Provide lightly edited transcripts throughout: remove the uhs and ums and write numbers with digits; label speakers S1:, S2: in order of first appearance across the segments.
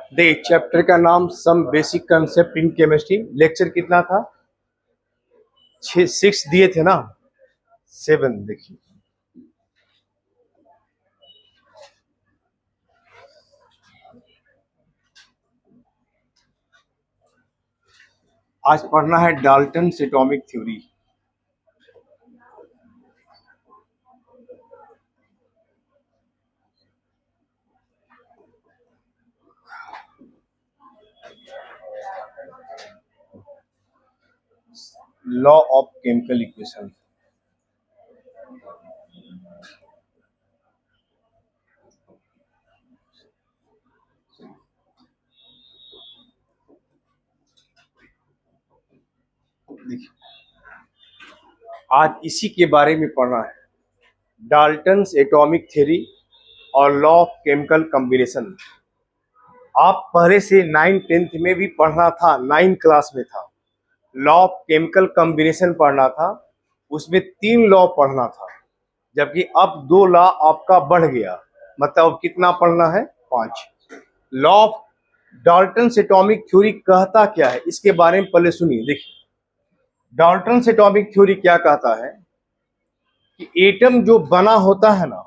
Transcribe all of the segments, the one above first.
S1: देखिए, चैप्टर का नाम some basic concept in chemistry. Lecture कितना था? 6 दिए थे ना, 7। देखिए, आज पढ़ना है Dalton atomic theory. Law of chemical equation. देखिए, आज इसी के बारे में पढ़ना है, डाल्टन्स एटॉमिक थ्योरी और लॉ ऑफ केमिकल कॉम्बिनेशन। आप पहले से 9 10th में भी पढ़ना था, 9 क्लास में था। लॉ ऑफ केमिकल कॉम्बिनेशन पढ़ना था, उसमें 3 लॉ पढ़ना था, जबकि अब 2 लॉ आपका बढ़ गया, मतलब कितना पढ़ना है? 5। Law of Dalton atomic theory कहता क्या है, इसके बारे में पहले सुनिए। देखिए, डाल्टन एटॉमिक थ्योरी क्या कहता है कि एटम जो बना होता है ना,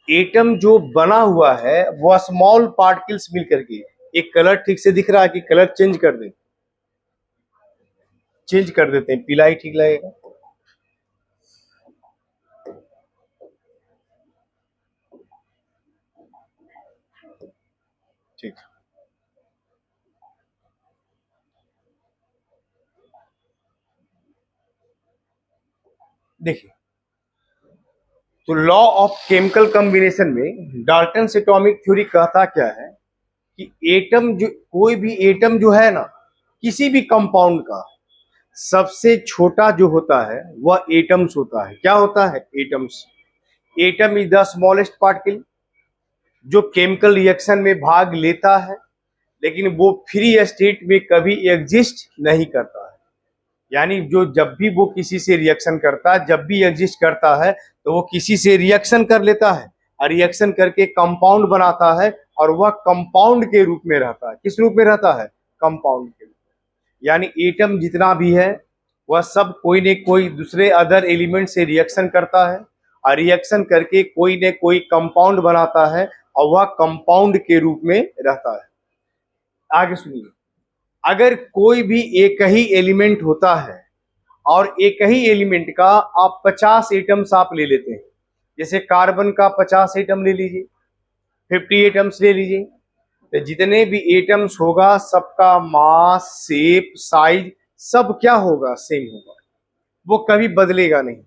S1: एटम जो बना हुआ है वो स्मॉल पार्टिकल्स मिलकर के, एक कलर ठीक से दिख रहा है कि कलर चेंज कर दें? चेंज कर देते हैं, पीला ही ठीक लगेगा। ठीक, देखिए, तो लॉ ऑफ केमिकल कॉम्बिनेशन में डाल्टन एटॉमिक थ्योरी कहता क्या है कि एटम जो, कोई भी एटम जो है ना, किसी भी कंपाउंड का सबसे छोटा जो होता है वह एटम्स होता है। क्या होता है? Atoms. Atom is the smallest particle जो केमिकल रिएक्शन में भाग लेता है, लेकिन वो फ्री स्टेट में कभी एग्जिस्ट नहीं करता है। यानी जो जब भी वो किसी से रिएक्शन करता है, जब भी एग्जिस्ट करता है, तो वो किसी से रिएक्शन कर लेता है और रिएक्शन करके कंपाउंड बनाता है, और वह कंपाउंड के रूप में रहता है। किस रूप में रहता है? कंपाउंड के रूप में। यानी एटम जितना भी है वह सब कोई न कोई दूसरे अदर एलिमेंट से रिएक्शन करता है, और रिएक्शन करके कोई न कोई कंपाउंड बनाता है, और वह कंपाउंड के रूप में रहता है। आगे सुनिए, अगर कोई भी एक ही एलिमेंट होता है और एक ही एलिमेंट का आप 50 एटम्स आप ले लेते हैं, जैसे कार्बन का 50 एटम ले लीजिए, 50 एटम्स ले लीजिए, तो जितने भी एटम्स होगा सबका मास, शेप, साइज सब क्या होगा? सेम होगा, वो कभी बदलेगा नहीं।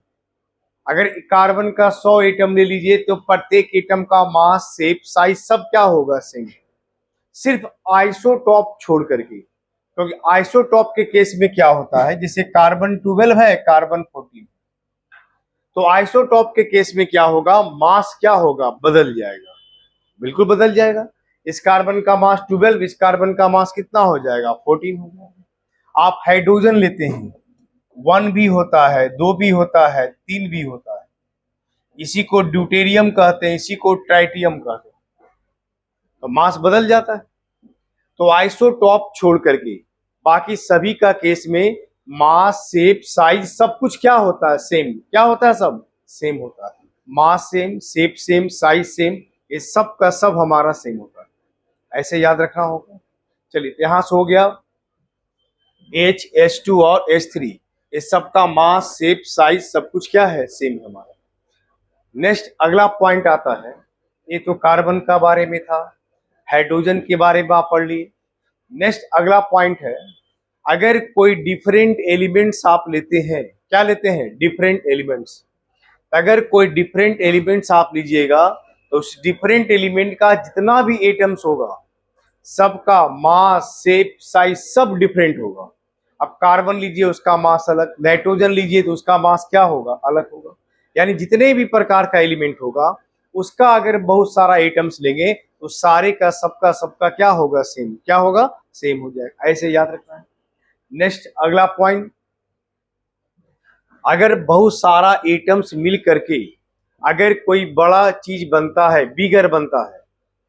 S1: अगर कार्बन का 100 एटम ले लीजिए तो प्रत्येक एटम का मास, शेप, साइज सब क्या होगा? सेम। सिर्फ आइसोटॉप छोड़ करके, क्योंकि आइसोटॉप के केस में क्या होता है, जैसे कार्बन 12 है, कार्बन 14, तो आइसोटॉप के केस में क्या होगा? मास क्या होगा? बदल जाएगा, बिल्कुल बदल जाएगा। इस कार्बन का मास 12, इस कार्बन का मास कितना हो जाएगा? 14 हो जाएगा। आप हाइड्रोजन लेते हैं, 1 भी होता है, 2 भी होता है, 3 भी होता है, इसी को ड्यूटेरियम कहते हैं, इसी को ट्राइटियम कहते हैं, तो मास बदल जाता है। तो आइसोटॉप छोड़ करके बाकी सभी का केस में मास, शेप, साइज सब कुछ क्या होता है? सेम। क्या होता है? सब सेम होता है। Mass same, shape same, size same, ये सब का सब हमारा सेम होता है। ऐसे याद रखना होगा। चलिए, यहां से हो गया H2 और H3, ये सब का मास, शेप, साइज सब कुछ क्या है? सेम हमारा। नेक्स्ट अगला पॉइंट आता है, ये तो कार्बन का बारे में था, हाइड्रोजन के बारे में आप पढ़ लिए। नेक्स्ट अगला पॉइंट है, अगर कोई डिफरेंट एलिमेंट्स आप लेते हैं, क्या लेते हैं? Different elements. अगर कोई डिफरेंट एलिमेंट्स आप लीजिएगा तो उस डिफरेंट एलिमेंट का जितना भी एटम्स होगा सबका मास, शेप, साइज सब डिफरेंट होगा। अब कार्बन लीजिए उसका मास अलग, नाइट्रोजन लीजिए तो उसका मास क्या होगा, अलग होगा। यानी जितने भी प्रकार का एलिमेंट होगा उसका अगर बहुत सारा एटम्स लेंगे तो सारे का सबका सबका क्या होगा, सेम। क्या होगा, सेम हो जाएगा। ऐसे याद रखना है। नेक्स्ट अगला पॉइंट, अगर बहुत सारा एटम्स मिल करके अगर कोई बड़ा चीज बनता है, बिगर बनता है,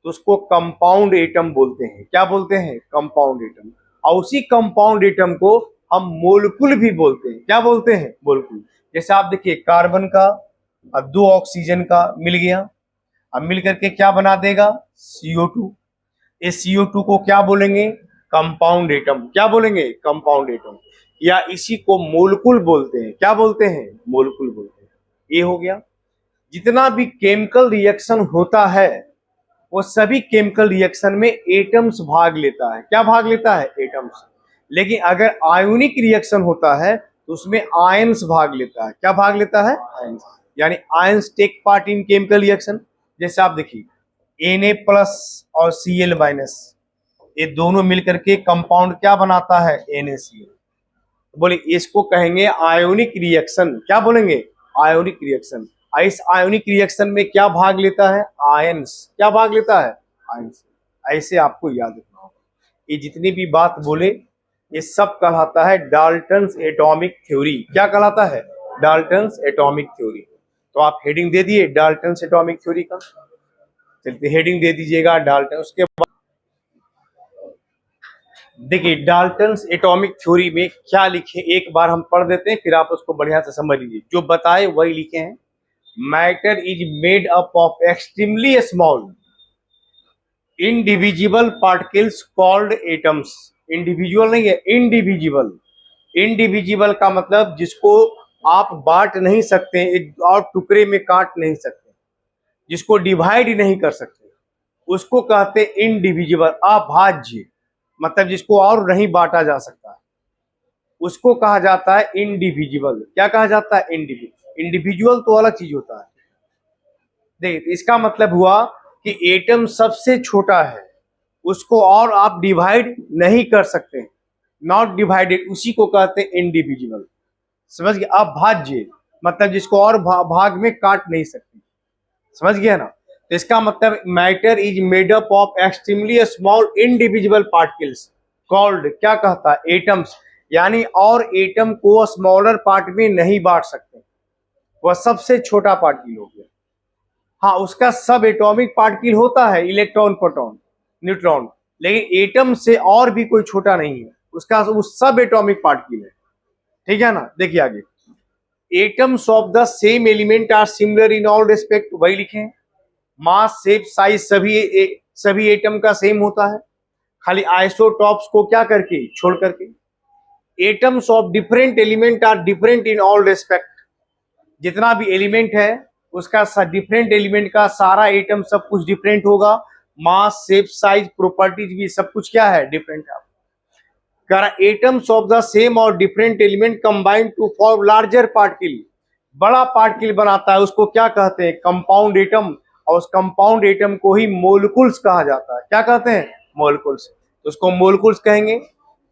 S1: तो उसको कंपाउंड एटम बोलते हैं। क्या बोलते हैं, कंपाउंड एटम। और उसी कंपाउंड एटम को हम मोलकुल भी बोलते हैं। क्या बोलते हैं, मोलकुल। जैसे आप देखिए कार्बन का अब 2 ऑक्सीजन का मिल गया, अब मिल करके क्या बना देगा, CO2। इस CO2 को क्या बोलेंगे, कंपाउंड एटम। क्या बोलेंगे, कंपाउंड एटम। या इसी को मोलकुल बोलते हैं। क्या बोलते हैं, मोलकुल बोलते हैं। ये हो गया। जितना भी केमिकल रिएक्शन होता है वो सभी केमिकल रिएक्शन में एटम्स भाग लेता है। क्या भाग लेता है, एटम्स। लेकिन अगर आयोनिक रिएक्शन होता है तो उसमें आयंस भाग लेता है। क्या भाग लेता है, आयंस। यानी ions take part in chemical reaction. जैसे आप देखिए Na+ और Cl-, ये दोनों मिलकर के कंपाउंड क्या बनाता है, NaCl। बोले इसको कहेंगे आयोनिक रिएक्शन। क्या बोलेंगे, आयोनिक रिएक्शन। इस आयोनिक रिएक्शन में क्या भाग लेता है, आयंस। क्या भाग लेता है, आयंस। ऐसे आपको याद रखना होगा। ये जितनी भी बात बोले ये सब कहलाता है डाल्टन्स एटॉमिक थ्योरी। क्या कहलाता है, डाल्टन्स एटॉमिक थ्योरी। तो आप हेडिंग दे दिए डाल्टन्स एटॉमिक थ्योरी का। चलिए हेडिंग दे दीजिएगा डाल्टन। उसके देखिए डाल्टन्स एटॉमिक थ्योरी में क्या लिखे एक बार हम पढ़ देते हैं, फिर आप उसको बढ़िया से समझ लीजिए। जो बताए वही लिखे हैं। Matter is made up of extremely small indivisible particles called atoms. Individual नहीं है, इंडिविजिबल। इंडिविजिबल का मतलब जिसको आप बांट नहीं सकते, एक और टुकड़े में काट नहीं सकते, जिसको डिवाइड नहीं कर सकते, उसको कहते इंडिविजिबल, अभाज्य। मतलब जिसको और नहीं बांटा जा सकता, उसको कहा जाता है इंडिविजिबल। क्या कहा जाता है, इंडिविजुअल। इंडिविजुअल तो अलग चीज होता है। देखिए इसका मतलब हुआ कि एटम सबसे छोटा है, उसको और आप डिवाइड नहीं कर सकते, नॉट डिवाइडेड, उसी को कहते हैं इंडिविजुअल। समझ गए, अभाज्य मतलब जिसको और भाग में काट नहीं सकते। समझ गया ना। तो इसका मतलब matter is made up of extremely small individual particles called, क्या कहता है, एटम्स। यानी और एटम को स्मॉलर पार्ट में नहीं बांट सकते, वह सबसे छोटा पार्टिकल हो गया। हाँ उसका सब एटॉमिक पार्टिकल होता है, इलेक्ट्रॉन, प्रोटॉन, न्यूट्रॉन, लेकिन एटम से और भी कोई छोटा नहीं है, उसका वो सब एटॉमिक पार्टिकल है। ठीक है ना। देखिए आगे, atoms of the same element are similar in all respect, वही लिखे। मास, शेप, साइज सभी एटम का सेम होता है, खाली आइसोटॉप्स को क्या करके, छोड़ करके। Atoms of different element are different in all respect. जितना भी एलिमेंट है उसका डिफरेंट एलिमेंट का सारा एटम सब कुछ डिफरेंट होगा। मास, शेप, साइज, प्रॉपर्टीज भी सब कुछ क्या है, डिफरेंट है। एटम्स ऑफ द सेम और different element combined to form larger particle, बड़ा पार्टिकल बनाता है, उसको क्या कहते हैं, कंपाउंड एटम। और उस कंपाउंड एटम को ही मोलिक्यूल्स कहा जाता है। क्या कहते हैं, मोलिक्यूल्स। तो उसको मोलिक्यूल्स कहेंगे।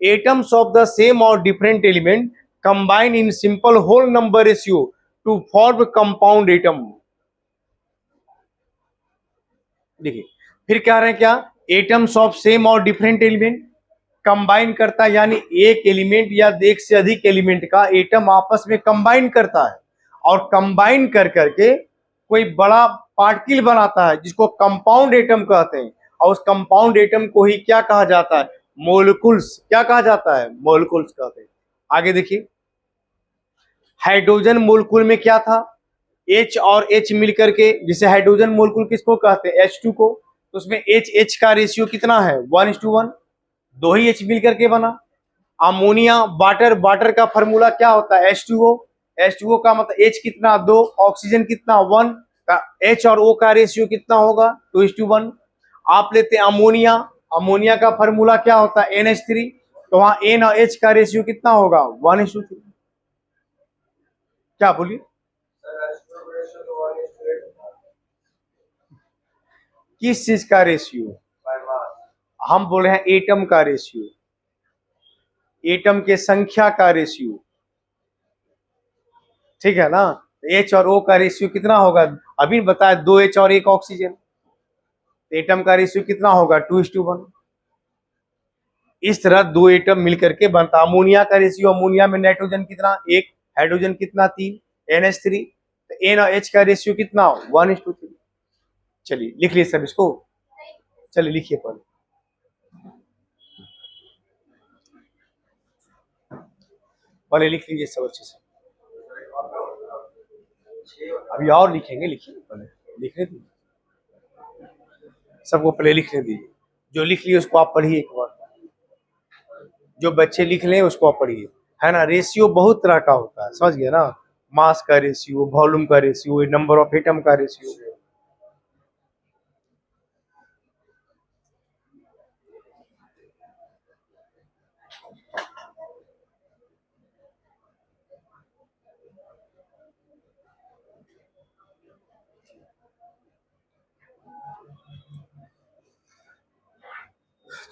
S1: एटम्स ऑफ द सेम और different element combine in simple whole number ratio to form compound atom. देखिए फिर कह रहे हैं क्या, एटम्स ऑफ सेम और डिफरेंट एलिमेंट कंबाइन करता है, यानी एक एलिमेंट या एक से अधिक एलिमेंट का एटम आपस में कंबाइन करता है और कंबाइन कर करके कोई बड़ा पार्टिकल बनाता है जिसको कंपाउंड एटम कहते हैं। और उस कंपाउंड एटम को ही क्या कहा जाता है, मोलिक्यूल्स। क्या कहा जाता है, मोलिक्यूल्स कहते हैं। आगे देखिए, हाइड्रोजन मोलिक्यूल में क्या था, H और H मिलकर के, जिसे हाइड्रोजन मोलिक्यूल किसको कहते हैं, H2 को। तो उसमें H का रेशियो कितना है, 1:1, दो ही H मिलकर के बना। अमोनिया, वाटर, वाटर का फॉर्मूला क्या होता है, H2O। H2O का मतलब H कितना, 2, ऑक्सीजन कितना, 1, का H और O का रेशियो कितना होगा, 2:1। आप लेते हैं अमोनिया, अमोनिया का फॉर्मूला क्या होता है, NH3। तो वहां N और H का रेशियो कितना होगा, 1:3। क्या बोलिए, किस चीज का रेशियो, हम बोल रहे हैं एटम का रेशियो, एटम के संख्या का रेशियो, ठीक है ना। एच और ओ का रेशियो कितना होगा, अभी बताया, 2 H और 1 ऑक्सीजन। एटम का रेशियो कितना होगा, 2:1। इस तरह 2 एटम मिलकर के बनता। अमोनिया का रेशियो, अमोनिया में नाइट्रोजन कितना, 1, हाइड्रोजन कितना, 3, NH3। तो एन और एच का रेशियो कितना, 1:3। चलिए लिख लीजिए सब इसको, चलिए लिखिए पहले, पहले लिख लीजिए सब अच्छे से। अभी और लिखेंगे, लिखिए पहले, लिखने दीजिए सबको, पहले लिखने दीजिए। जो लिख लिए उसको आप पढ़िए एक बार, जो बच्चे लिख लें उसको आप पढ़िए, है ना। रेशियो बहुत तरह का होता है, समझ गए ना। मास का रेशियो, वॉल्यूम का रेशियो, नंबर ऑफ एटम का रेशियो।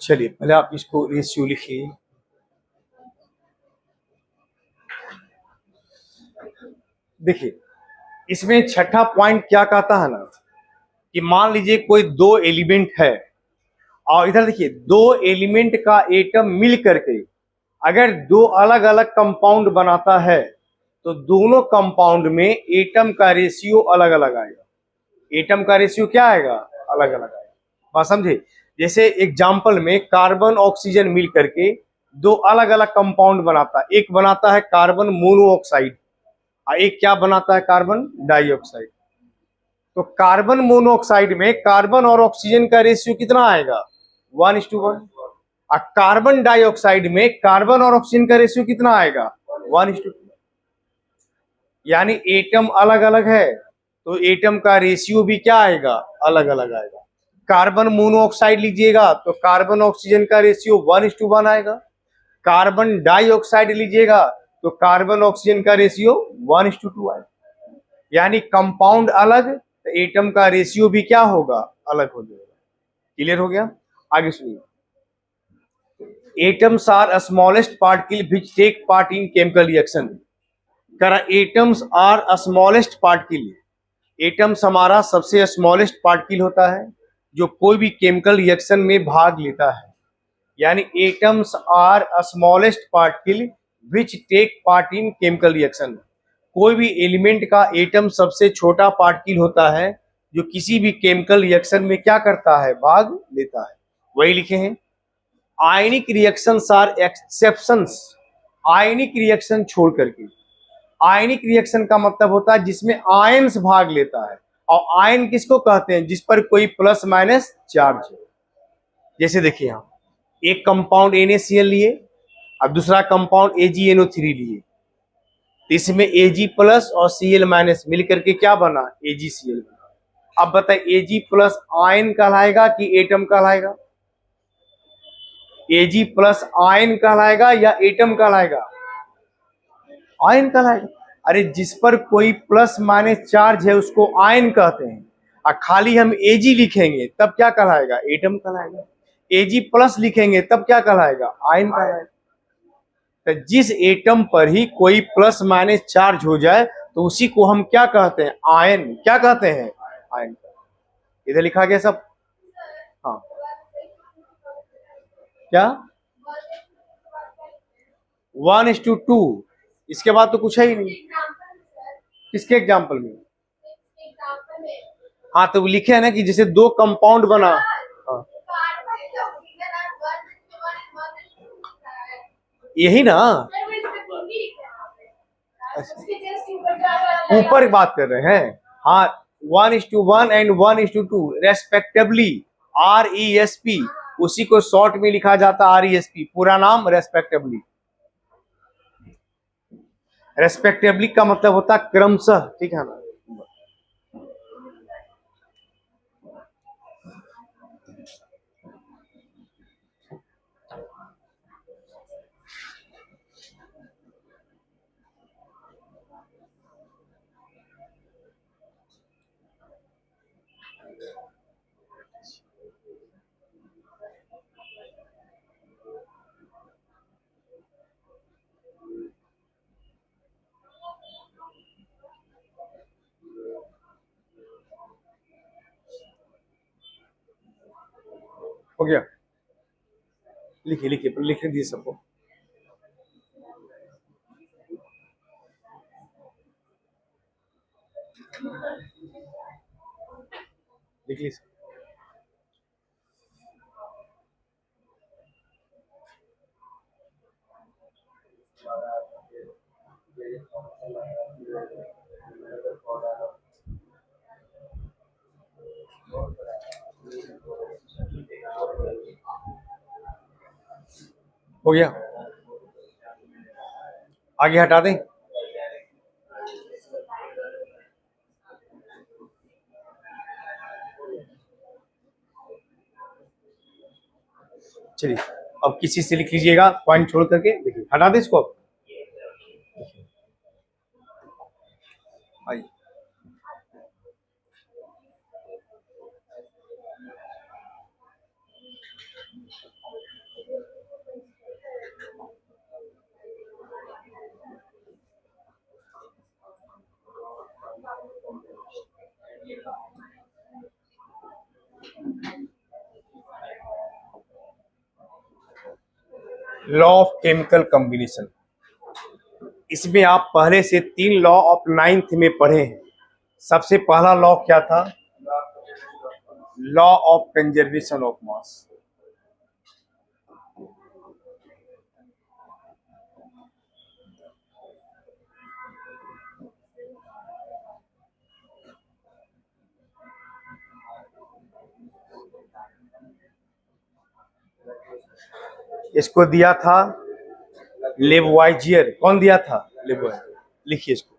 S1: चलिए पहले आप इसको रेशियो लिखिए। देखिए इसमें छठा पॉइंट क्या कहता है ना, कि मान लीजिए कोई दो एलिमेंट है, और इधर देखिए दो एलिमेंट का एटम मिल करके अगर दो अलग अलग कंपाउंड बनाता है, तो दोनों कंपाउंड में एटम का रेशियो अलग अलग आएगा। एटम का रेशियो क्या आएगा, अलग अलग आएगा। बात समझे। जैसे एग्जाम्पल में कार्बन ऑक्सीजन मिल करके दो अलग अलग कंपाउंड बनाता है, एक बनाता है कार्बन मोनोऑक्साइड और एक क्या बनाता है, कार्बन डाइऑक्साइड। तो कार्बन मोनोऑक्साइड में कार्बन और ऑक्सीजन का रेशियो कितना आएगा, 1:1। और कार्बन डाइऑक्साइड में कार्बन और ऑक्सीजन का रेशियो कितना आएगा, 1:2। यानी एटम अलग अलग है, तो एटम का रेशियो भी क्या आएगा, अलग अलग आएगा। कार्बन मोनोऑक्साइड लीजिएगा तो कार्बन ऑक्सीजन का रेशियो 1:1 आएगा। कार्बन डाइऑक्साइड लीजिएगा तो कार्बन ऑक्सीजन का रेशियो 1:2 आएगा। यानी कंपाउंड अलग, तो एटम का रेशियो भी क्या होगा, अलग हो जाएगा। क्लियर हो गया। आगे सुनिए, atoms are smallest particle which take part in chemical reaction. करा atoms are smallest particle, atoms हमारा सबसे स्मॉलेस्ट पार्टिकल होता है जो कोई भी केमिकल रिएक्शन में भाग लेता है। यानी atoms are smallest particle which take part in chemical reaction. कोई भी एलिमेंट का एटम सबसे छोटा पार्टिकल होता है जो किसी भी केमिकल रिएक्शन में क्या करता है, भाग लेता है। वही लिखे हैं। Ionic reactions are exceptions, ionic reaction छोड़ करके। आयनिक रिएक्शन का मतलब होता है जिसमें आयन्स भाग लेता है, और आयन किसको कहते हैं, जिस पर कोई प्लस माइनस चार्ज है। जैसे देखिए हम एक कंपाउंड NaCl लिए, अब दूसरा कंपाउंड AgNO3 लिए, तो इसमें Ag प्लस और Cl माइनस मिलकर के क्या बना, AgCl बना। अब बताइए Ag प्लस आयन कहलाएगा कि एटम कहलाएगा, Ag प्लस आयन कहलाएगा या एटम कहलाएगा, आयन कहलाएगा। अरे जिस पर कोई प्लस माइनस चार्ज है उसको आयन कहते हैं, और खाली हम Ag लिखेंगे तब क्या कहलाएगा, एटम कहलाएगा। Ag प्लस लिखेंगे तब क्या कहलाएगा, आयन कहलाएगा। तो जिस एटम पर ही कोई प्लस माइनस चार्ज हो जाए तो उसी को हम क्या कहते हैं, आयन। क्या कहते हैं, आयन। इधर लिखा गया सब। हाँ क्या, 1:2। इसके बाद तो कुछ है ही नहीं। किसके एग्जाम्पल में, हाँ तो लिखे है ना कि जैसे दो कंपाउंड बना। हाँ यही ना, ऊपर बात कर रहे हैं। हाँ 1:1 एंड 1:2 रेस्पेक्टिवली, RESP। उसी को शॉर्ट में लिखा जाता है RESP, पूरा नाम रेस्पेक्टिवली। रेस्पेक्टिवली का मतलब होता है क्रमशः, ठीक है ना। हो गया, लिखिए लिखिए लिखने दीजिए सबको। लिख लीजिए। हो गया, आगे हटा दें। चलिए, अब किसी से लिख लीजिएगा पॉइंट छोड़ करके, देखिए हटा दें इसको। अब आइए, लॉ ऑफ केमिकल कॉम्बिनेशन, इसमें आप पहले से 3 लॉ ऑफ नाइन्थ में पढ़े हैं। सबसे पहला लॉ क्या था? लॉ ऑफ कंजर्वेशन ऑफ मास। इसको दिया था लेववाइजियर। कौन दिया था? लेववाइजियर। लिखिए इसको,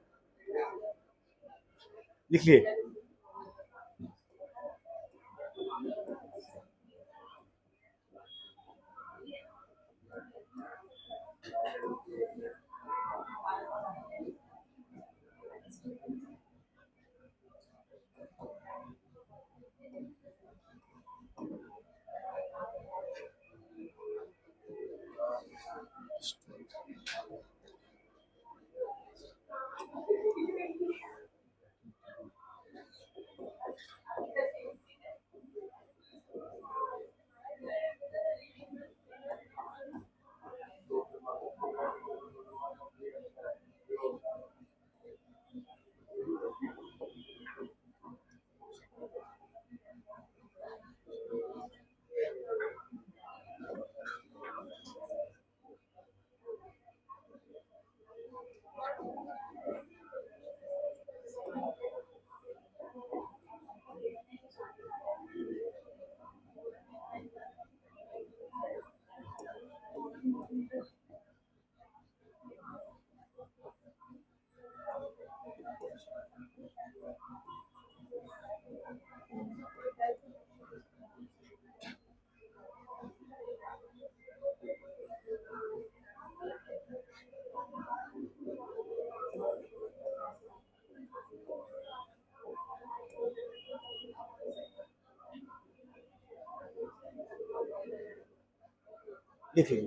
S1: लिखिए। लिखिए।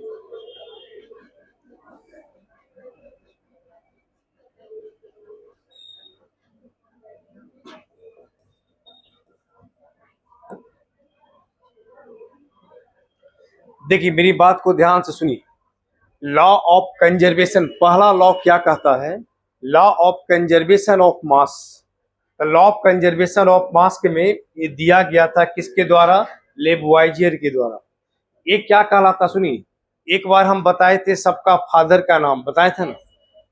S1: देखिए मेरी बात को ध्यान से सुनिए। लॉ ऑफ कंजर्वेशन, पहला लॉ क्या कहता है? Law of conservation of mass. Law of conservation of मास के में ये दिया गया था किसके द्वारा? लेववाइजियर के द्वारा। ये क्या कहलाता? सुनिए, एक बार हम बताए थे सबका फादर का नाम बताए थे ना।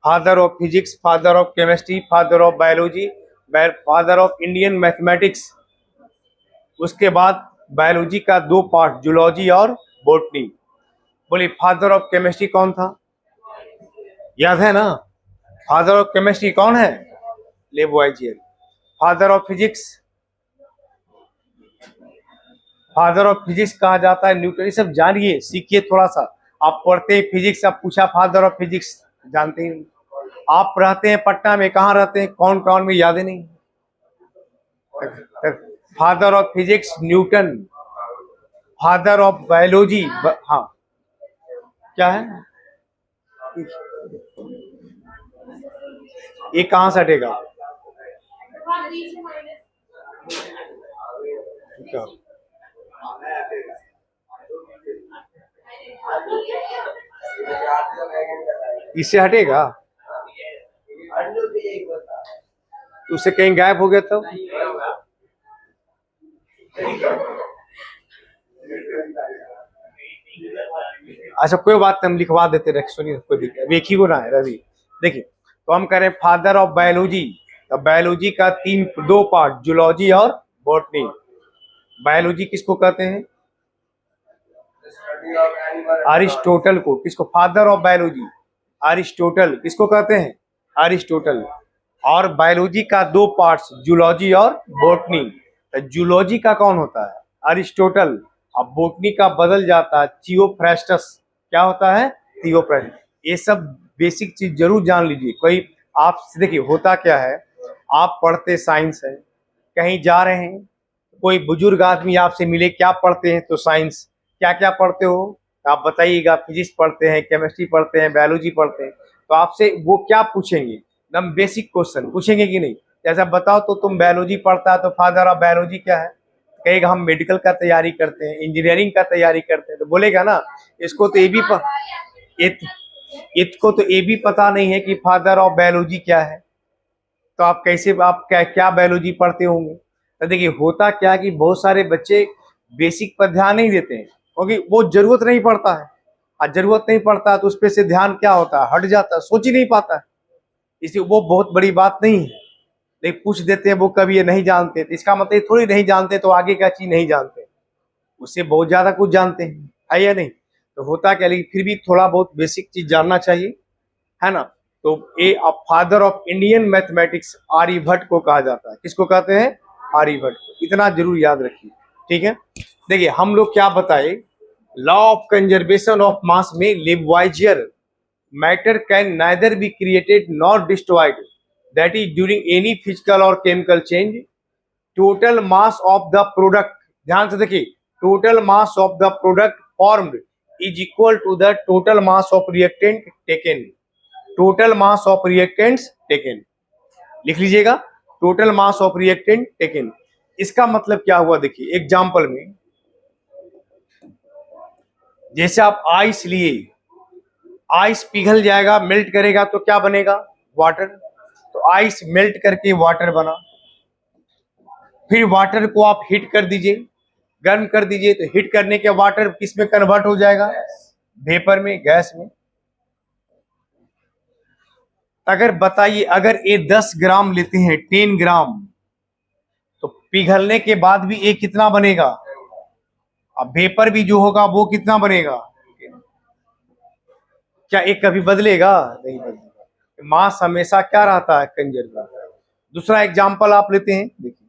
S1: Father of physics, father of chemistry, father of biology, father of Indian mathematics. उसके बाद बायोलॉजी का 2 पार्ट, जूलॉजी और बॉटनी। बोलिए फादर ऑफ केमिस्ट्री कौन था? याद है ना? फादर ऑफ केमिस्ट्री कौन है? Lavoisier. Father of physics, father of physics कहा जाता है न्यूटन। ये सब जानिए, सीखिए थोड़ा सा। आप पढ़ते हैं फिजिक्स, आप पूछा फादर ऑफ फिजिक्स, जानते ही नहीं। आप रहते हैं पटना में, कहाँ रहते हैं? कौन कौन में याद ही नहीं। Father of physics Newton, father of biology हाँ क्या है? ये कहाँ से हटेगा? क्या? इससे हटेगा? उससे कहीं गायब हो गया तो? अच्छा कोई बात नहीं, हम लिखवा देते रख, सुनिए कोई दिक्कत, अब एक ही को ना है रवि। देखिए तो हम करें फादर ऑफ बायोलॉजी, तो बायोलॉजी का दो पार्ट, जूलॉजी और बॉटनी। बायोलॉजी किसको कहते हैं? अरिस्टोटल को। किसको? Father of biology Aristotle. किसको कहते हैं? अरिस्टोटल। और बायोलॉजी का दो पार्ट्स, जूलॉजी और बॉटनी। तो जूलॉजी का कौन होता है? अरिस्टोटल। अब बॉटनी का बदल जाता है थियोफ्रास्टस। क्या होता है? थियोफ्रास्टस। ये सब बेसिक चीज जरूर जान लीजिए। कोई आप देखिए होता क्या है, आप पढ़ते साइंस है, कहीं जा रहे हैं, कोई बुजुर्ग आदमी आपसे मिले, क्या पढ़ते हैं? तो साइंस। क्या क्या पढ़ते हो? आप बताइएगा। फिजिक्स पढ़ते हैं, केमिस्ट्री पढ़ते हैं, बायोलॉजी पढ़ते हैं। तो आपसे वो क्या पूछेंगे? एकदम बेसिक क्वेश्चन पूछेंगे कि नहीं? जैसा बताओ तो तुम बायोलॉजी पढ़ता है तो फादर ऑफ बायोलॉजी क्या है? कहेगा हम मेडिकल का तैयारी करते हैं, इंजीनियरिंग का तैयारी करते हैं। तो बोलेगा ना इसको तो इत, इसको तो ये भी पता नहीं है कि फादर ऑफ बायोलॉजी क्या है। तो आप कैसे, आप क्या क्या बायोलॉजी पढ़ते होंगे? तो देखिए होता क्या कि बहुत सारे बच्चे बेसिक पर ध्यान नहीं देते हैं, क्योंकि वो जरूरत नहीं पड़ता है। और जरूरत नहीं पड़ता तो उस पर से ध्यान क्या होता है? हट जाता है, सोच ही नहीं पाता है। इसलिए वो बहुत बड़ी बात नहीं है। लेकिन पूछ देते हैं वो, कभी ये नहीं जानते, तो इसका मतलब थोड़ी नहीं जानते तो आगे क्या चीज नहीं जानते, उससे बहुत ज्यादा कुछ जानते हैं, है या नहीं? तो होता क्या, लेकिन फिर भी थोड़ा बहुत बेसिक चीज जानना चाहिए, है ना? तो a father of Indian mathematics Aryabhata को कहा जाता है। किसको कहते हैं? आर्यभट्ट को। इतना जरूर याद रखिए, ठीक है? देखिए हम लोग क्या बताए, law of conservation of mass में Lavoisier, matter can neither be created nor destroyed, that is during any physical or chemical change, total mass of the product, ध्यान से देखिए, total mass of the product formed is equal to the total mass of reactant taken. Total mass of reactants taken, लिख लीजिएगा, total mass of reactant taken. इसका मतलब क्या हुआ? देखिए एग्जांपल में, जैसे आप आइस लिए, आइस पिघल जाएगा, मेल्ट करेगा तो क्या बनेगा? वाटर। तो आइस मेल्ट करके वाटर बना। फिर वाटर को आप हीट कर दीजिए, गर्म कर दीजिए, तो हीट करने के वाटर किस में कन्वर्ट हो जाएगा? वेपर में, गैस में। अगर बताइए, अगर ये 10 ग्राम लेते हैं, 10 ग्राम, तो पिघलने के बाद भी ये कितना बनेगा? अब वेपर भी जो होगा वो कितना बनेगा? क्या एक कभी बदलेगा? नहीं बदलेगा। मास हमेशा क्या रहता है? कंजर्व रहता है। दूसरा एग्जांपल आप लेते हैं, देखिए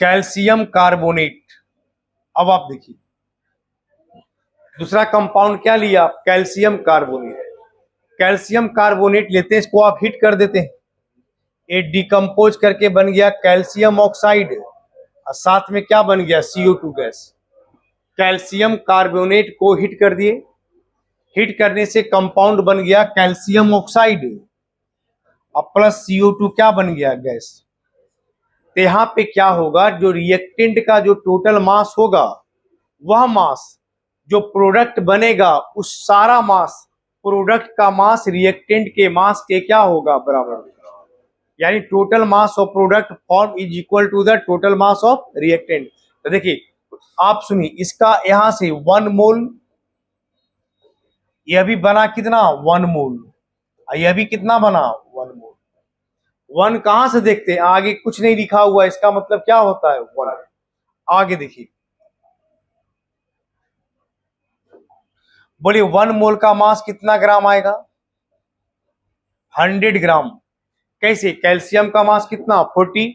S1: कैल्शियम कार्बोनेट। अब आप देखिए दूसरा कंपाउंड क्या लिया आप? Calcium carbonate. कैल्शियम कार्बोनेट लेते हैं, इसको आप हीट कर देते हैं, ये डिकम्पोज करके बन गया कैल्शियम ऑक्साइड, और साथ में क्या बन गया? CO2 gas. कैल्शियम कार्बोनेट को हीट कर दिए, हीट करने से कंपाउंड बन गया कैल्शियम ऑक्साइड, और प्लस CO2 क्या बन गया? गैस। तो यहां पे क्या होगा, जो रिएक्टेंट का जो टोटल मास होगा, वह मास जो प्रोडक्ट बनेगा, उस सारा मास, प्रोडक्ट का मास रिएक्टेंट के मास के क्या होगा? बराबर। यानी total mass of product form is equal to the total mass of reactant. तो देखिए आप सुनिए, इसका यहां से 1 मोल, यह भी बना कितना? 1 मोल। यह भी कितना बना? 1 मोल। वन कहां से देखते हैं? आगे कुछ नहीं लिखा हुआ, इसका मतलब क्या होता है? 1। आगे देखिए, बोलिए 1 मोल का मास कितना ग्राम आएगा? 100 ग्राम। कैसे? कैल्शियम का मास कितना? 40,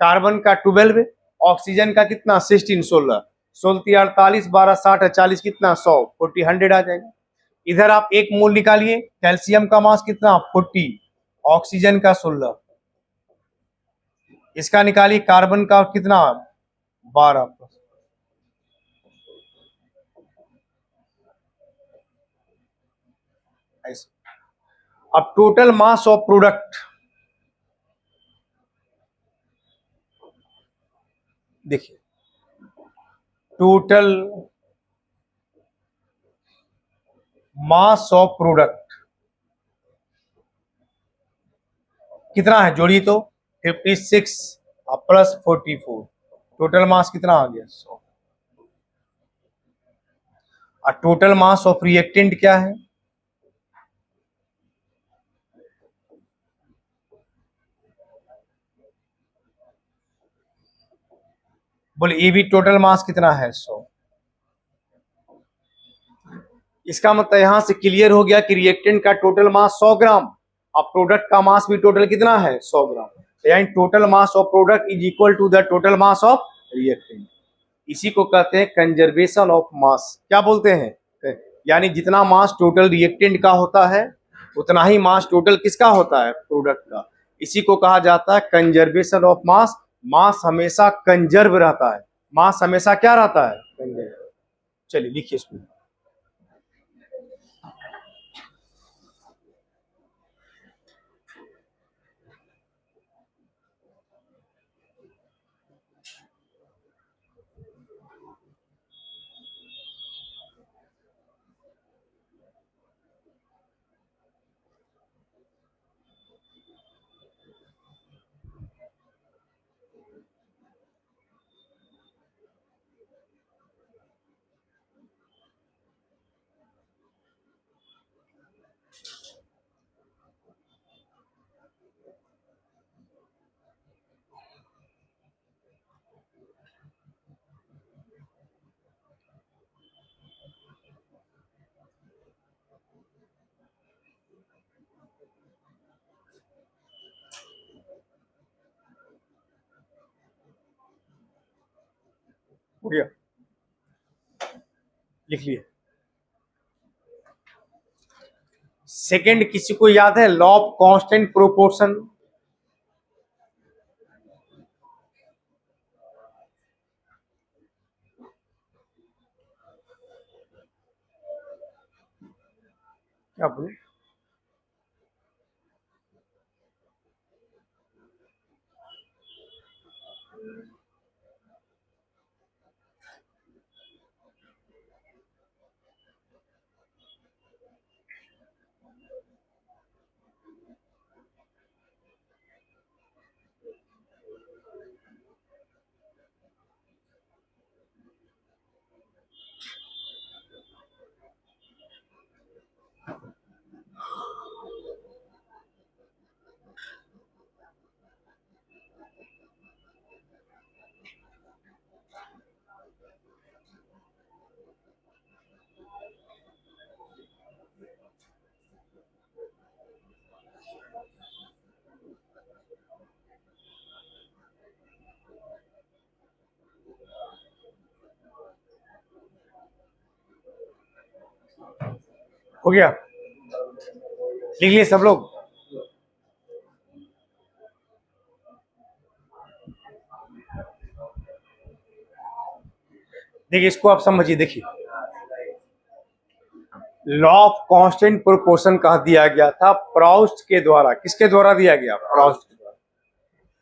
S1: कार्बन का 12, ऑक्सीजन का कितना? 16, 16, 16 48, 12 60 40, कितना? 100, 40, 100 आ जाएगा। इधर आप 1 मोल निकालिए, कैल्शियम का मास कितना? 40, ऑक्सीजन का 16, इसका निकालिए, कार्बन का कितना? 12। ऐसे। अब टोटल मास ऑफ प्रोडक्ट देखिए, टोटल मास ऑफ प्रोडक्ट कितना है, जोड़िए तो 56 प्लस 44, टोटल मास कितना आ गया 100। और टोटल मास ऑफ रिएक्टेंट क्या है, बोले ये भी टोटल मास कितना है 100। इसका मतलब यहां से क्लियर हो गया कि रिएक्टेंट का टोटल मास 100 ग्राम, अब प्रोडक्ट का मास भी टोटल कितना है 100 ग्राम, यानी total mass of product is equal to the total mass of reactant. इसी को कहते हैं कंजर्वेशन ऑफ मास। क्या बोलते हैं, यानी जितना मास टोटल रिएक्टेंट का होता है उतना ही मास टोटल किसका होता है, प्रोडक्ट का। इसी को कहा जाता है कंजर्वेशन ऑफ मास। मास हमेशा कंजर्व रहता है, मास हमेशा क्या रहता है, कंजर्व। चलिए लिखिए इसको। हो गया, लिख लिए। सेकंड किसी को याद है, लॉ ऑफ कांस्टेंट प्रोपोर्शन। क्या बोले, हो गया, लिख लिए सब लोग। देखिए इसको आप समझिए, देखिए लॉ ऑफ कांस्टेंट प्रोपोर्शन कहा दिया गया था प्राउस्ट के द्वारा। किसके द्वारा दिया गया, प्राउस्ट के द्वारा।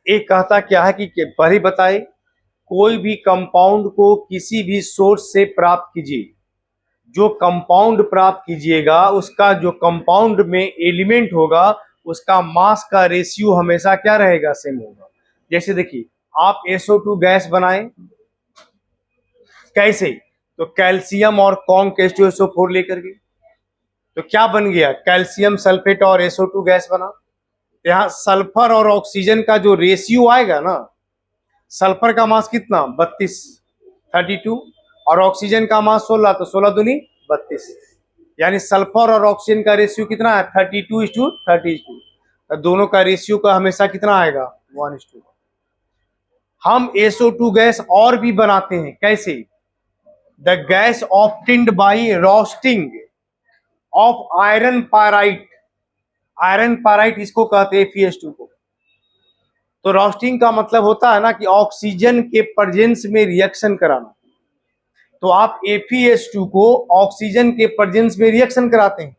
S1: एक कहता क्या है कि पहले बताए, कोई भी कंपाउंड को किसी भी सोर्स से प्राप्त कीजिए, जो कंपाउंड प्राप्त कीजिएगा उसका जो कंपाउंड में एलिमेंट होगा उसका मास का रेशियो हमेशा क्या रहेगा, सेम होगा। जैसे देखिए आप SO2 गैस बनाएं, कैसे, तो कैल्शियम और कॉन्क H2SO4 लेकर के, तो क्या बन गया, कैल्शियम सल्फेट और SO2 गैस बना। यहाँ सल्फर और ऑक्सीजन का जो रेशियो आएगा ना, सल्फर का मास कितना 32 32, और ऑक्सीजन का मास 16, तो 16 दूनी 32, यानी सल्फर और ऑक्सीजन का रेशियो कितना है 32:32। तो दोनों का रेशियो का हमेशा कितना आएगा 1:1। हम SO2 गैस और भी बनाते हैं, कैसे, the gas obtained by roasting of iron pyrite. Iron pyrite इसको कहते हैं Fe2 को। तो रोस्टिंग का मतलब होता है ना कि ऑक्सीजन के प्रेजेंस में रिएक्शन कराना। तो आप FeS2 को ऑक्सीजन के प्रेजेंस में रिएक्शन कराते हैं।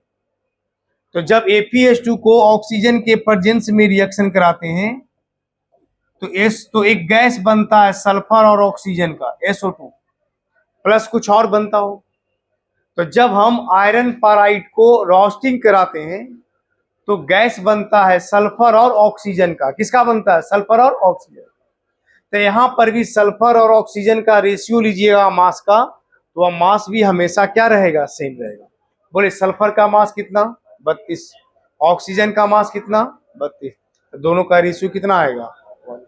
S1: तो जब FeS2 को ऑक्सीजन के प्रेजेंस में रिएक्शन कराते हैं तो एक गैस बनता है सल्फर और ऑक्सीजन का SO2, प्लस कुछ और बनता हो, तो जब हम आयरन पाराइड को रोस्टिंग कराते हैं तो गैस बनता है सल्फर और ऑक्सीजन का। किसका बनता है? सल्फर और ऑक्सीजन। तो यहां पर भी सल्फर और ऑक्सीजन का रेशियो लीजिएगा मास का, तो वह मास भी हमेशा क्या रहेगा? सेम रहेगा। बोले सल्फर का मास कितना? 32। ऑक्सीजन का मास कितना? 32। तो दोनों का रेशियो कितना आएगा? 1।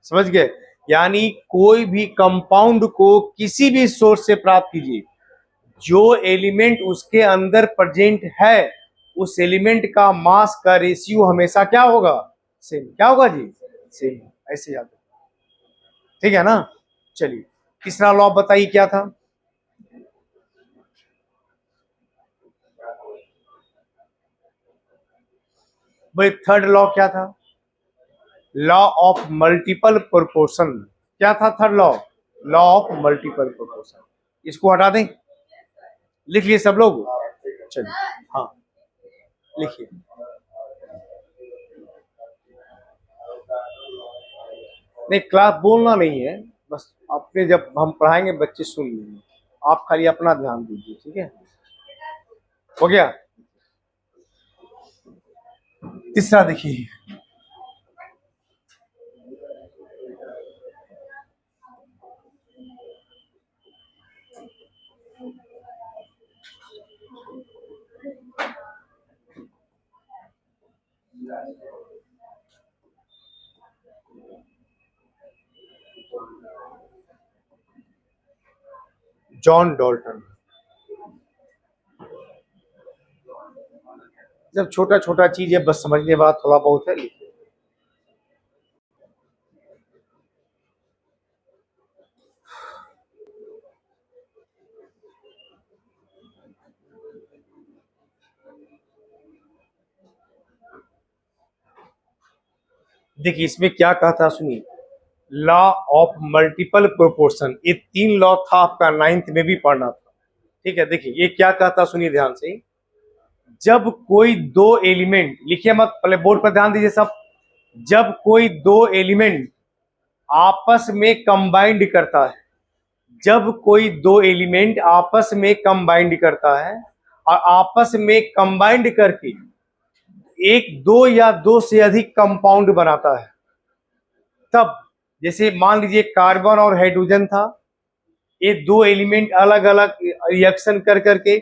S1: समझ गए? यानी कोई भी कंपाउंड को किसी भी सोर्स से प्राप्त कीजिए, जो एलिमेंट उसके अंदर प्रेजेंट है उस एलिमेंट का मास का रेशियो हमेशा क्या होगा? सेम। क्या होगा जी? सेम। ऐसे याद रखो। ठीक है ना? चलिए तीसरा लॉ बताइए क्या था? भाई थर्ड लॉ क्या था? Law of multiple proportion. क्या था third law? Law of multiple proportion. इसको हटा दें, लिख लिए सब लोग? चलिए हाँ लिखिए। नहीं क्लास बोलना नहीं है, बस अपने जब हम पढ़ाएंगे बच्चे सुन लेंगे, आप खाली अपना ध्यान दीजिए। ठीक है? हो गया? तीसरा देखिए, जॉन डॉल्टन। जब छोटा छोटा चीज है बस समझने बाद थोड़ा बहुत है। देखिए इसमें क्या कहा था सुनिए, लॉ ऑफ मल्टीपल प्रोपोर्शन। ये 3 लॉ था आपका 9th में भी पढ़ना था। ठीक है? देखिए ये क्या कहता सुनिए ध्यान से। जब कोई दो एलिमेंट, लिखिए मत, पहले बोर्ड पर ध्यान दीजिए सब। जब कोई दो एलिमेंट आपस में कंबाइंड करता है, जब कोई दो एलिमेंट आपस में कंबाइंड करता है और आपस में कंबाइंड करके एक, दो या दो से अधिक कंपाउंड बनाता है, तब जैसे मान लीजिए कार्बन और हाइड्रोजन था, ये दो एलिमेंट अलग अलग रिएक्शन कर करके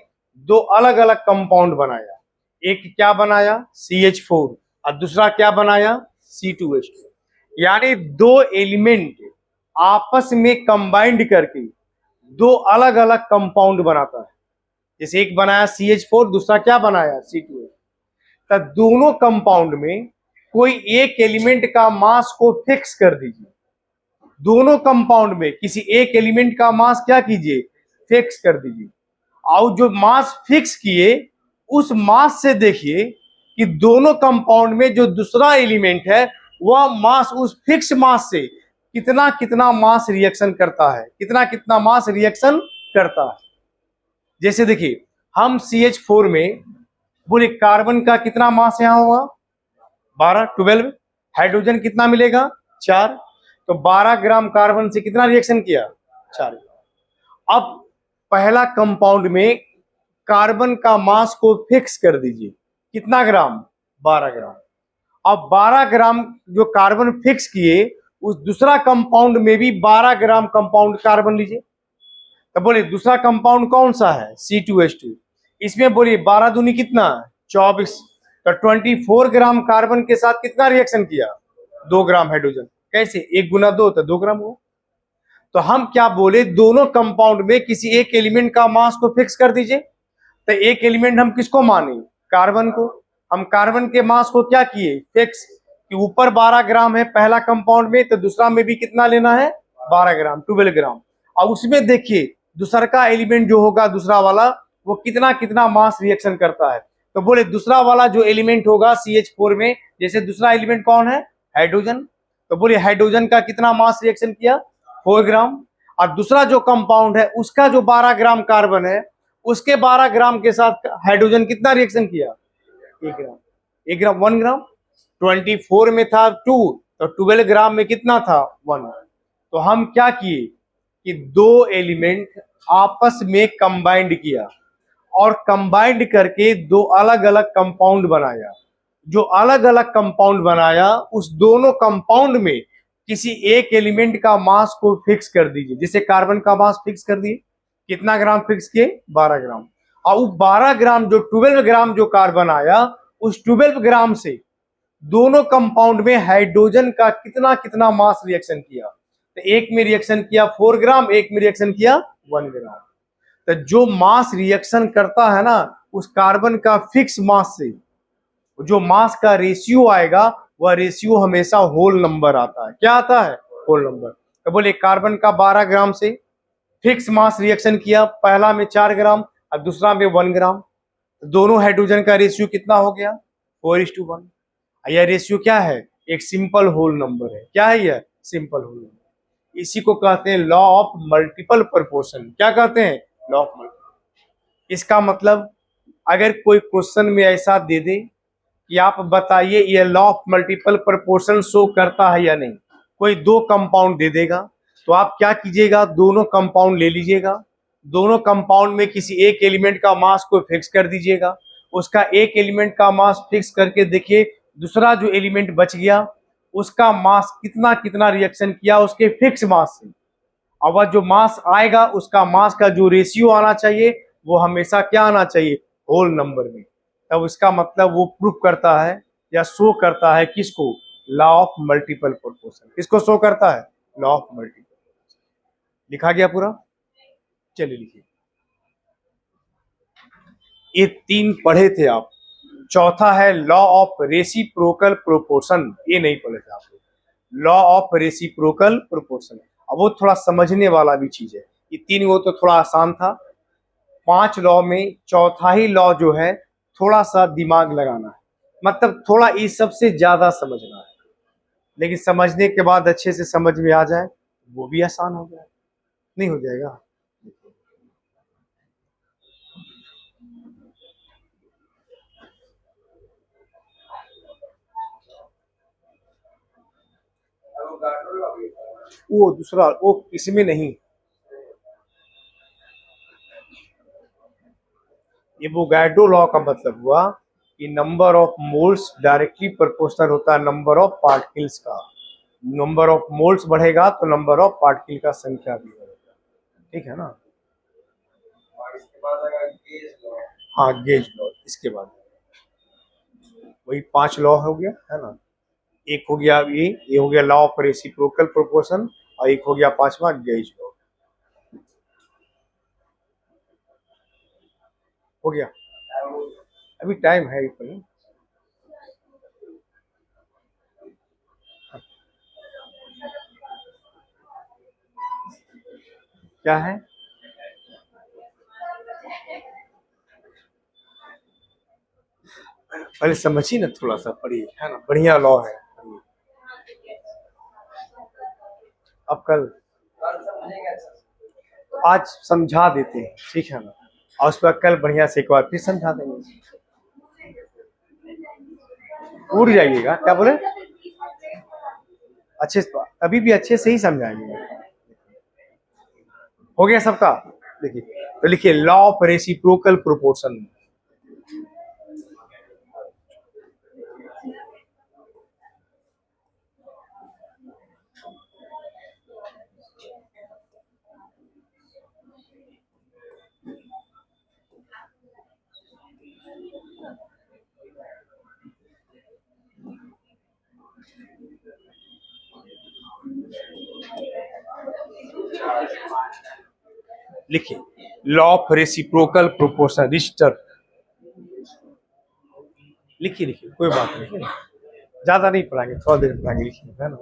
S1: दो अलग अलग कंपाउंड बनाया। एक क्या बनाया? CH4, और दूसरा क्या बनाया? C2H2। यानी दो एलिमेंट आपस में कंबाइंड करके दो अलग अलग कंपाउंड बनाता है। जैसे एक बनाया CH4, दूसरा क्या बनाया? C2H। तो दोनों कंपाउंड में कोई एक एलिमेंट का मास को फिक्स कर दीजिए। दोनों कंपाउंड में किसी एक एलिमेंट का मास क्या कीजिए? फिक्स कर दीजिए। और जो मास फिक्स किए उस मास से देखिए कि दोनों कंपाउंड में जो दूसरा एलिमेंट है वह मास उस फिक्स मास से कितना कितना मास रिएक्शन करता है, कितना कितना मास रिएक्शन करता है। जैसे देखिए हम CH4 में बोले कार्बन का कितना मास यहां होगा? 12, 12। हाइड्रोजन कितना मिलेगा? 4। तो 12 ग्राम कार्बन से कितना रिएक्शन किया? 4। अब पहला कंपाउंड में कार्बन का मास को फिक्स कर दीजिए। कितना ग्राम? 12 ग्राम। अब 12 ग्राम जो कार्बन फिक्स किए उस दूसरा कंपाउंड में भी 12 ग्राम कंपाउंड कार्बन लीजिए। तो बोलिए दूसरा कंपाउंड कौन सा है? C2H2। इसमें बोलिए 12 दूनी कितना? 24। तो 24 ग्राम कार्बन के साथ कितना रिएक्शन किया? 2 ग्राम हाइड्रोजन। कैसे? 1 गुना 2 तो 2 ग्राम हुआ। तो हम क्या बोले, दोनों कंपाउंड में किसी एक एलिमेंट का मास को फिक्स कर दीजिए। तो एक एलिमेंट हम किसको माने? कार्बन को। हम कार्बन के मास को क्या किए? फिक्स। कि ऊपर 12 ग्राम है पहला कंपाउंड में, तो दूसरा में भी कितना लेना है? 12 ग्राम, 12 ग्राम। और उसमें देखिए दूसरा का एलिमेंट जो होगा दूसरा वाला, वो कितना कितना मास रिएक्शन करता है। तो बोले दूसरा वाला जो एलिमेंट होगा CH4 में, जैसे दूसरा एलिमेंट कौन है? हाइड्रोजन। तो बोले हाइड्रोजन का कितना मास रिएक्शन किया? 4 ग्राम। और दूसरा जो कंपाउंड है उसका जो 12 ग्राम कार्बन है, उसके 12 ग्राम के साथ हाइड्रोजन कितना रिएक्शन किया? 1 ग्राम। 1 ग्राम 1 ग्राम। 24 में था 2, तो 12 ग्राम में कितना था? 1। तो हम क्या किए? कि दो एलिमेंट आपस में कंबाइंड किया और कंबाइंड करके दो अलग अलग कंपाउंड बनाया। जो अलग अलग कंपाउंड बनाया उस दोनों कंपाउंड में किसी एक एलिमेंट का मास को फिक्स कर दीजिए। जैसे कार्बन का मास फिक्स कर दिए, कितना ग्राम फिक्स किए? 12 ग्राम। और वो 12 ग्राम जो 12 ग्राम जो कार्बन आया, उस 12 ग्राम से दोनों कंपाउंड में हाइड्रोजन का कितना कितना मास रिएक्शन किया? तो एक में रिएक्शन किया 4 ग्राम, एक में रिएक्शन किया 1 ग्राम। तो जो मास रिएक्शन करता है ना, उस कार्बन का फिक्स मास से जो मास का रेशियो आएगा, वह रेशियो हमेशा होल नंबर आता है। क्या आता है? Whole number. तो बोले कार्बन का 12 ग्राम से फिक्स मास रिएक्शन किया, पहला में 4 ग्राम और दूसरा में 1 ग्राम। दोनों हाइड्रोजन का रेशियो कितना हो गया? 4:1। यह रेशियो क्या है? एक सिंपल होल नंबर है। क्या है यह? Simple whole number. इसी को कहते हैं लॉ ऑफ मल्टीपल प्रोपोर्शन। क्या कहते हैं? Law of multiple. इसका मतलब अगर कोई क्वेश्चन में ऐसा दे दे कि आप बताइए ये law of multiple proportion show करता है या नहीं, कोई दो कंपाउंड दे देगा, तो आप क्या कीजिएगा? दोनों कंपाउंड ले लीजिएगा, दोनों कंपाउंड में किसी एक एलिमेंट का मास को फिक्स कर दीजिएगा। उसका एक एलिमेंट का मास फिक्स करके देखिए दूसरा जो एलिमेंट बच गया उसका मास कितना कितना रिएक्शन किया उसके फिक्स मास से। और वह जो मास आएगा उसका मास का जो रेशियो आना चाहिए वो हमेशा क्या आना चाहिए? होल नंबर में। तब इसका मतलब वो प्रूफ करता है या शो करता है किसको? Law of multiple proportion. किसको शो करता है? Law of multiple. लिखा गया पूरा? चलिए लिखिए। ये तीन पढ़े थे आप। चौथा है लॉ ऑफ रेसिप्रोकल प्रोपोर्शन। ये नहीं पढ़े थे आप लोग। लॉ ऑफ रेसिप्रोकल प्रोपोर्शन, अब वो थोड़ा समझने वाला भी चीज है। ये तीन वो तो थोड़ा आसान था। 5 लॉ में चौथा ही लॉ जो है थोड़ा सा दिमाग लगाना है, मतलब थोड़ा इस सबसे ज्यादा समझना है। लेकिन समझने के बाद अच्छे से समझ में आ जाए वो भी आसान हो जाए। नहीं हो जाएगा? वो दूसरा वो इसमें नहीं। ये वोगैड्रो लॉ का मतलब हुआ कि number of moles directly proportional होता है नंबर ऑफ पार्टिकल्स का। नंबर ऑफ मोल्स बढ़ेगा तो नंबर ऑफ पार्टिकल का संख्या भी बढ़ेगा। ठीक है ना? इसके बाद अगर गेज लॉ। हाँ, गेज लॉ इसके बाद वही 5 लॉ हो गया है ना। एक हो गया ये हो गया लॉ ऑफ रेसिप्रोकल प्रोपोर्शन, और एक हो गया पांचवा गेज लॉ। हो गया? अभी टाइम है कोई? क्या है? पहले समझिए ना, थोड़ा सा पढ़िए है ना, बढ़िया लॉ है। अब कल आज समझा देते हैं, ठीक है ना, और उस पर कल बढ़िया से एक बार फिर समझा देंगे। उड़ जाइएगा? क्या बोले? अच्छे से अभी भी अच्छे से ही समझाएंगे। हो गया सबका? देखिए तो लिखिए लॉ ऑफ रेसिप्रोकल प्रोपोर्शन। लिखिए law of reciprocal proportion register. लिखिए लिखिए, कोई बात नहीं, ज्यादा नहीं पढ़ाएंगे, थोड़ा देर पढ़ाएंगे। लिखिए है ना।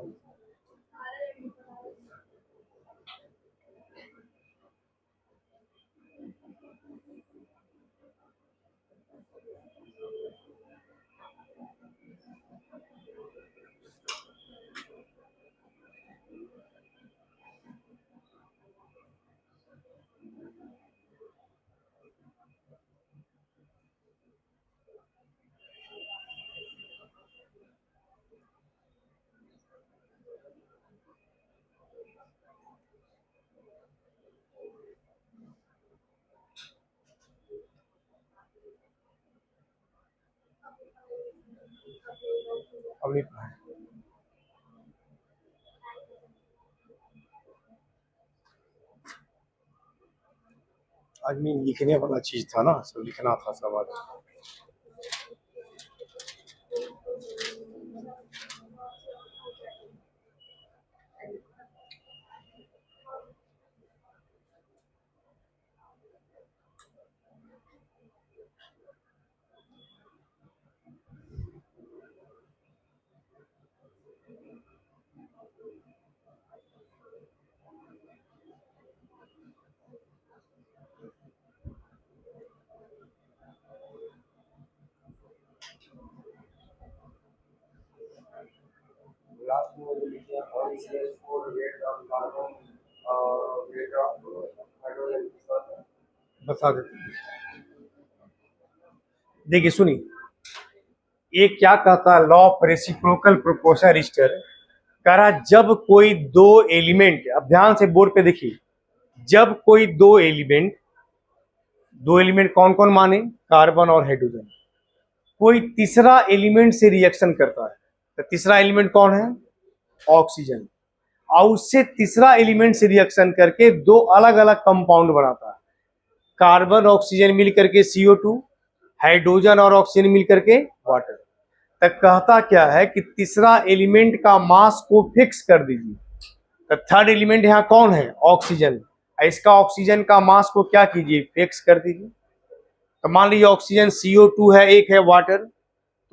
S1: अब नहीं पढ़ा है। आज नहीं लिखने वाला चीज था ना, सब लिखना था सब आज। लास्ट में जो लिखे और CH4 रेट ऑफ कार्बन और रेट ऑफ हाइड्रोजन बता देते हैं। देखिए सुनिए, ये क्या कहता है, law of reciprocal proportion register कह रहा जब कोई दो एलिमेंट, अब ध्यान से बोर्ड पे देखिए, जब कोई दो एलिमेंट कौन कौन माने, कार्बन और हाइड्रोजन, कोई तीसरा एलिमेंट से रिएक्शन करता है, तो तीसरा एलिमेंट कौन है, ऑक्सीजन, और उससे तीसरा एलिमेंट से रिएक्शन करके दो अलग अलग कंपाउंड बनाता है, कार्बन ऑक्सीजन मिल करके CO2, हाइड्रोजन और ऑक्सीजन मिल करके वाटर। तक कहता क्या है कि तीसरा एलिमेंट का मास को फिक्स कर दीजिए। तो थर्ड एलिमेंट यहाँ कौन है, ऑक्सीजन, इसका ऑक्सीजन का मास को क्या कीजिए, फिक्स कर दीजिए। तो मान लीजिए ऑक्सीजन CO2 है, एक है वाटर,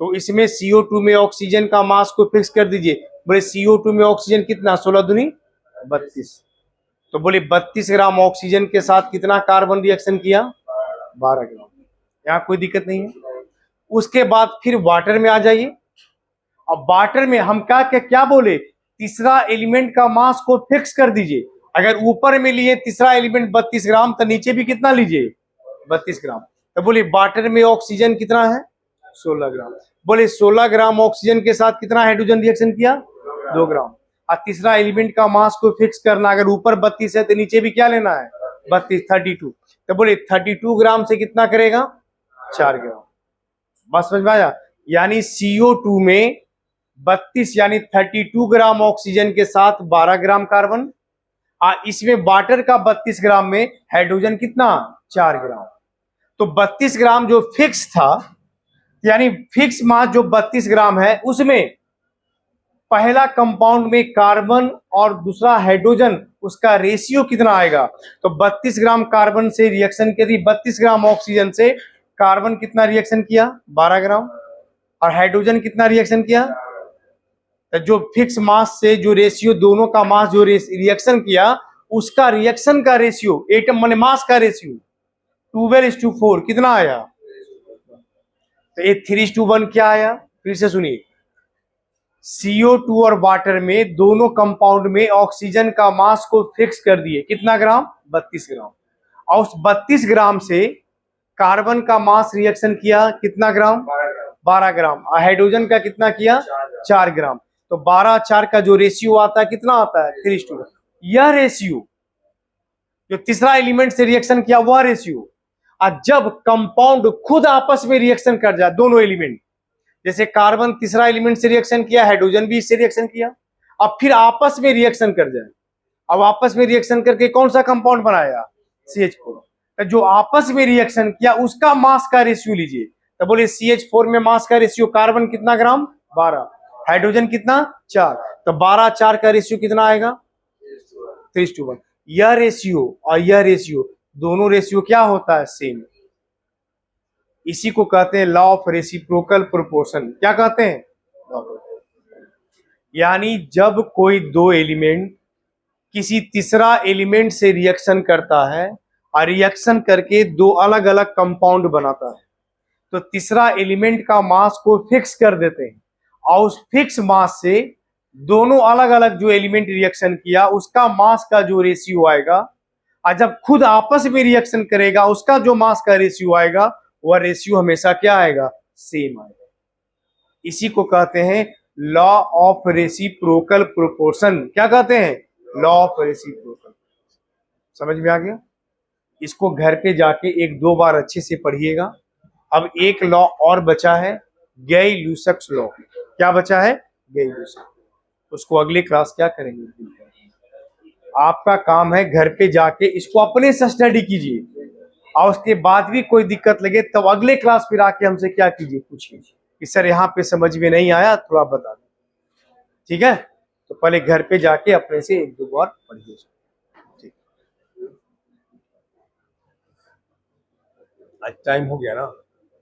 S1: तो इसमें CO2 में ऑक्सीजन का मास को फिक्स कर दीजिए। बोले CO2 में ऑक्सीजन कितना, 16 दूनी 32, तो बोले 32 ग्राम ऑक्सीजन के साथ कितना कार्बन रिएक्शन किया, 12 ग्राम। यहाँ कोई दिक्कत नहीं है। उसके बाद फिर वाटर में आ जाइए। अब वाटर में हम क्या बोले, तीसरा एलिमेंट का मास को फिक्स कर दीजिए। अगर ऊपर में लिए तीसरा एलिमेंट 32 ग्राम, तो नीचे भी कितना लीजिए, 32 ग्राम। तो बोले वाटर में ऑक्सीजन कितना है, 16 ग्राम। बोले 16 ग्राम ऑक्सीजन के साथ कितना हाइड्रोजन रिएक्शन किया, 2 ग्राम। और तीसरा एलिमेंट का मास को फिक्स करना, अगर ऊपर 32 है तो नीचे भी क्या लेना है, 32, 32। तो बोले 32 ग्राम से कितना करेगा, 4 ग्राम। बस समझ में आया। यानी CO2 में 32 यानी 32 ग्राम ऑक्सीजन के साथ 12 ग्राम कार्बन, इसमें वाटर का 32 ग्राम में हाइड्रोजन कितना, 4 ग्राम। तो 32 ग्राम जो फिक्स था, यानी फिक्स मास जो 32 ग्राम है, उसमें पहला कंपाउंड में कार्बन और दूसरा हाइड्रोजन, उसका रेशियो कितना आएगा। तो 32 ग्राम कार्बन से रिएक्शन करी, 32 ग्राम ऑक्सीजन से कार्बन कितना रिएक्शन किया, 12 ग्राम, और हाइड्रोजन कितना रिएक्शन किया। तो जो फिक्स मास से जो रेशियो, दोनों का मास जो रिएक्शन किया, उसका रिएक्शन का रेशियो, एटम माने मास का रेशियो 12:4 कितना आया। तो ये 3:1 क्या आया, फिर से सुनिए, CO2 और वाटर में दोनों कंपाउंड में ऑक्सीजन का मास को फिक्स कर दिए, कितना ग्राम, 32 ग्राम, और उस 32 ग्राम से कार्बन का मास रिएक्शन किया कितना ग्राम, 12 ग्राम, और हाइड्रोजन का कितना किया, 4 ग्राम। तो 12:4 का जो रेशियो आता है कितना आता है, 3:1। यह रेशियो जो तीसरा एलिमेंट से रिएक्शन किया, वह रेशियो, और जब कंपाउंड खुद आपस में रिएक्शन कर जाए, दोनों एलिमेंट, जैसे कार्बन तीसरा एलिमेंट से रिएक्शन किया, हाइड्रोजन भी इससे रिएक्शन किया, अब फिर आपस में रिएक्शन कर जाए, अब आपस में रिएक्शन करके कौन सा कंपाउंड बनाया, CH4। तो जो आपस में रिएक्शन किया उसका मास का रेशियो लीजिए। तो बोले CH4 में मास का रेशियो, कार्बन कितना ग्राम, 12, हाइड्रोजन कितना, 4, तो 12:4 का रेशियो कितना आएगा, 3:1। यह रेशियो और यह रेशियो, दोनों रेशियो क्या होता है, सेम। इसी को कहते हैं लॉ ऑफ रेसिप्रोकल प्रोपोर्शन। क्या कहते हैं, यानी जब कोई दो एलिमेंट किसी तीसरा एलिमेंट से रिएक्शन करता है और रिएक्शन करके दो अलग अलग कंपाउंड बनाता है, तो तीसरा एलिमेंट का मास को फिक्स कर देते हैं, और उस फिक्स मास से दोनों अलग अलग जो एलिमेंट रिएक्शन किया उसका मास का जो रेशियो आएगा, और जब खुद आपस में रिएक्शन करेगा उसका जो मास का रेशियो आएगा, वह रेशियो हमेशा क्या आएगा, सेम आएगा। इसी को कहते हैं लॉ ऑफ रेसिप्रोकल प्रोपोर्शन। क्या कहते हैं, लॉ ऑफ रेसिप्रोकल। समझ में आ गया। इसको घर पे जाके 1-2 बार अच्छे से पढ़िएगा। अब एक लॉ और बचा है, गई ल्यूसेक्स लॉ। क्या बचा है? गई ल्यूसेक्स। उसको अगली क्लास क्या करेंगे? आपका काम है घर पे जाके इसको अपने से स्टडी कीजिए, और उसके बाद भी कोई दिक्कत लगे तब अगले क्लास फिर आके हमसे क्या कीजिए, पूछिए कि सर यहाँ पे समझ में नहीं आया, थोड़ा बता दें। ठीक है, तो पहले घर पे जाके अपने से एक दो बार पढ़िए। ठीक, आज टाइम हो गया ना।